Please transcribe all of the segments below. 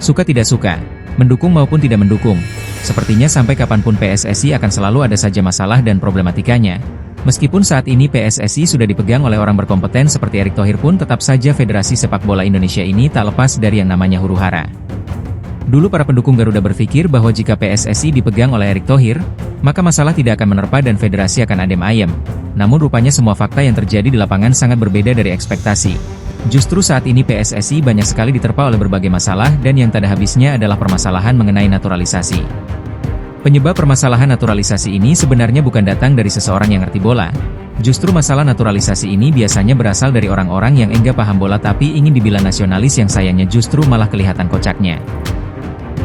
Suka tidak suka, mendukung maupun tidak mendukung, sepertinya sampai kapanpun PSSI akan selalu ada saja masalah dan problematikanya. Meskipun saat ini PSSI sudah dipegang oleh orang berkompeten seperti Erick Thohir pun tetap saja Federasi Sepak Bola Indonesia ini tak lepas dari yang namanya huru-hara. Dulu para pendukung Garuda berpikir bahwa jika PSSI dipegang oleh Erick Thohir, maka masalah tidak akan menerpa dan federasi akan adem ayem. Namun rupanya semua fakta yang terjadi di lapangan sangat berbeda dari ekspektasi. Justru saat ini PSSI banyak sekali diterpa oleh berbagai masalah dan yang tak ada habisnya adalah permasalahan mengenai naturalisasi. Penyebab permasalahan naturalisasi ini sebenarnya bukan datang dari seseorang yang ngerti bola. Justru masalah naturalisasi ini biasanya berasal dari orang-orang yang enggak paham bola tapi ingin dibilang nasionalis yang sayangnya justru malah kelihatan kocaknya.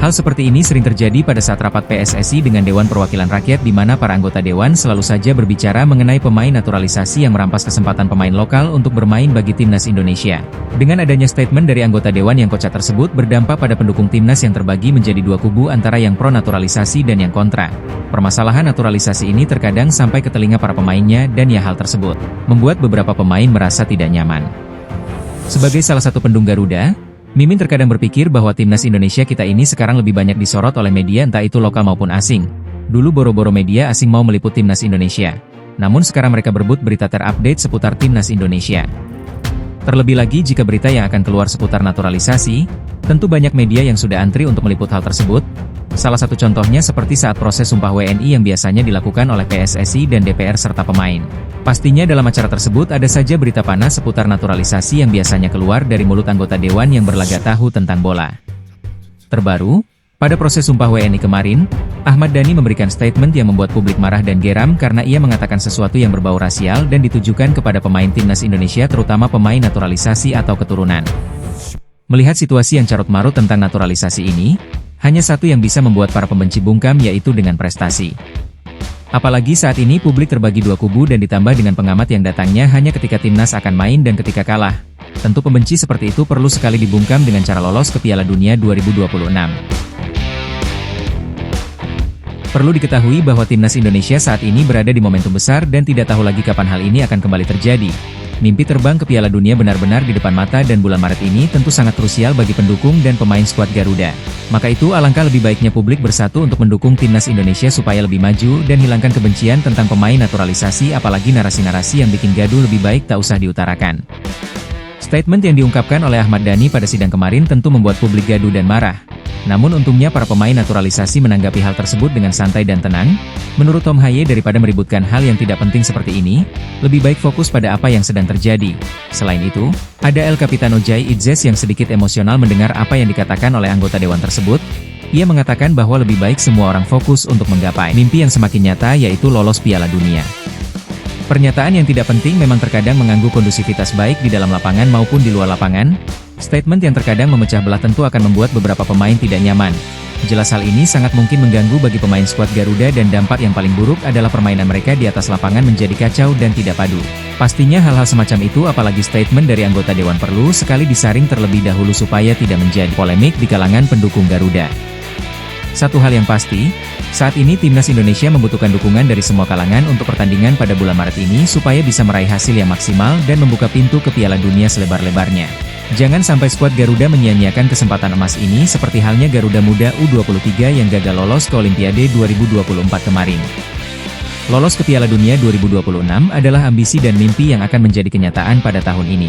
Hal seperti ini sering terjadi pada saat rapat PSSI dengan Dewan Perwakilan Rakyat di mana para anggota Dewan selalu saja berbicara mengenai pemain naturalisasi yang merampas kesempatan pemain lokal untuk bermain bagi Timnas Indonesia. Dengan adanya statement dari anggota Dewan yang kocak tersebut berdampak pada pendukung Timnas yang terbagi menjadi dua kubu antara yang pro naturalisasi dan yang kontra. Permasalahan naturalisasi ini terkadang sampai ke telinga para pemainnya dan ya hal tersebut membuat beberapa pemain merasa tidak nyaman. Sebagai salah satu pendukung Garuda, Mimin terkadang berpikir bahwa Timnas Indonesia kita ini sekarang lebih banyak disorot oleh media entah itu lokal maupun asing. Dulu boro-boro media asing mau meliput Timnas Indonesia. Namun sekarang mereka berebut berita terupdate seputar Timnas Indonesia. Terlebih lagi jika berita yang akan keluar seputar naturalisasi, tentu banyak media yang sudah antri untuk meliput hal tersebut. Salah satu contohnya seperti saat proses sumpah WNI yang biasanya dilakukan oleh PSSI dan DPR serta pemain. Pastinya dalam acara tersebut ada saja berita panas seputar naturalisasi yang biasanya keluar dari mulut anggota Dewan yang berlagak tahu tentang bola. Terbaru, pada proses sumpah WNI kemarin, Ahmad Dhani memberikan statement yang membuat publik marah dan geram karena ia mengatakan sesuatu yang berbau rasial dan ditujukan kepada pemain Timnas Indonesia terutama pemain naturalisasi atau keturunan. Melihat situasi yang carut-marut tentang naturalisasi ini, hanya satu yang bisa membuat para pembenci bungkam yaitu dengan prestasi. Apalagi saat ini publik terbagi dua kubu dan ditambah dengan pengamat yang datangnya hanya ketika Timnas akan main dan ketika kalah. Tentu pembenci seperti itu perlu sekali dibungkam dengan cara lolos ke Piala Dunia 2026. Perlu diketahui bahwa Timnas Indonesia saat ini berada di momentum besar dan tidak tahu lagi kapan hal ini akan kembali terjadi. Mimpi terbang ke Piala Dunia benar-benar di depan mata dan bulan Maret ini tentu sangat krusial bagi pendukung dan pemain skuad Garuda. Maka itu alangkah lebih baiknya publik bersatu untuk mendukung Timnas Indonesia supaya lebih maju dan hilangkan kebencian tentang pemain naturalisasi apalagi narasi-narasi yang bikin gaduh lebih baik tak usah diutarakan. Statement yang diungkapkan oleh Ahmad Dhani pada sidang kemarin tentu membuat publik gaduh dan marah. Namun untungnya para pemain naturalisasi menanggapi hal tersebut dengan santai dan tenang. Menurut Tom Haye daripada meributkan hal yang tidak penting seperti ini, lebih baik fokus pada apa yang sedang terjadi. Selain itu, ada El Capitano Jay Itzes yang sedikit emosional mendengar apa yang dikatakan oleh anggota Dewan tersebut. Ia mengatakan bahwa lebih baik semua orang fokus untuk menggapai mimpi yang semakin nyata yaitu lolos Piala Dunia. Pernyataan yang tidak penting memang terkadang mengganggu kondusivitas baik di dalam lapangan maupun di luar lapangan. Statement yang terkadang memecah belah tentu akan membuat beberapa pemain tidak nyaman. Jelas hal ini sangat mungkin mengganggu bagi pemain skuad Garuda dan dampak yang paling buruk adalah permainan mereka di atas lapangan menjadi kacau dan tidak padu. Pastinya hal-hal semacam itu apalagi statement dari anggota Dewan perlu sekali disaring terlebih dahulu supaya tidak menjadi polemik di kalangan pendukung Garuda. Satu hal yang pasti, saat ini Timnas Indonesia membutuhkan dukungan dari semua kalangan untuk pertandingan pada bulan Maret ini supaya bisa meraih hasil yang maksimal dan membuka pintu ke Piala Dunia selebar-lebarnya. Jangan sampai skuad Garuda menyia-nyiakan kesempatan emas ini seperti halnya Garuda Muda U23 yang gagal lolos ke Olimpiade 2024 kemarin. Lolos ke Piala Dunia 2026 adalah ambisi dan mimpi yang akan menjadi kenyataan pada tahun ini.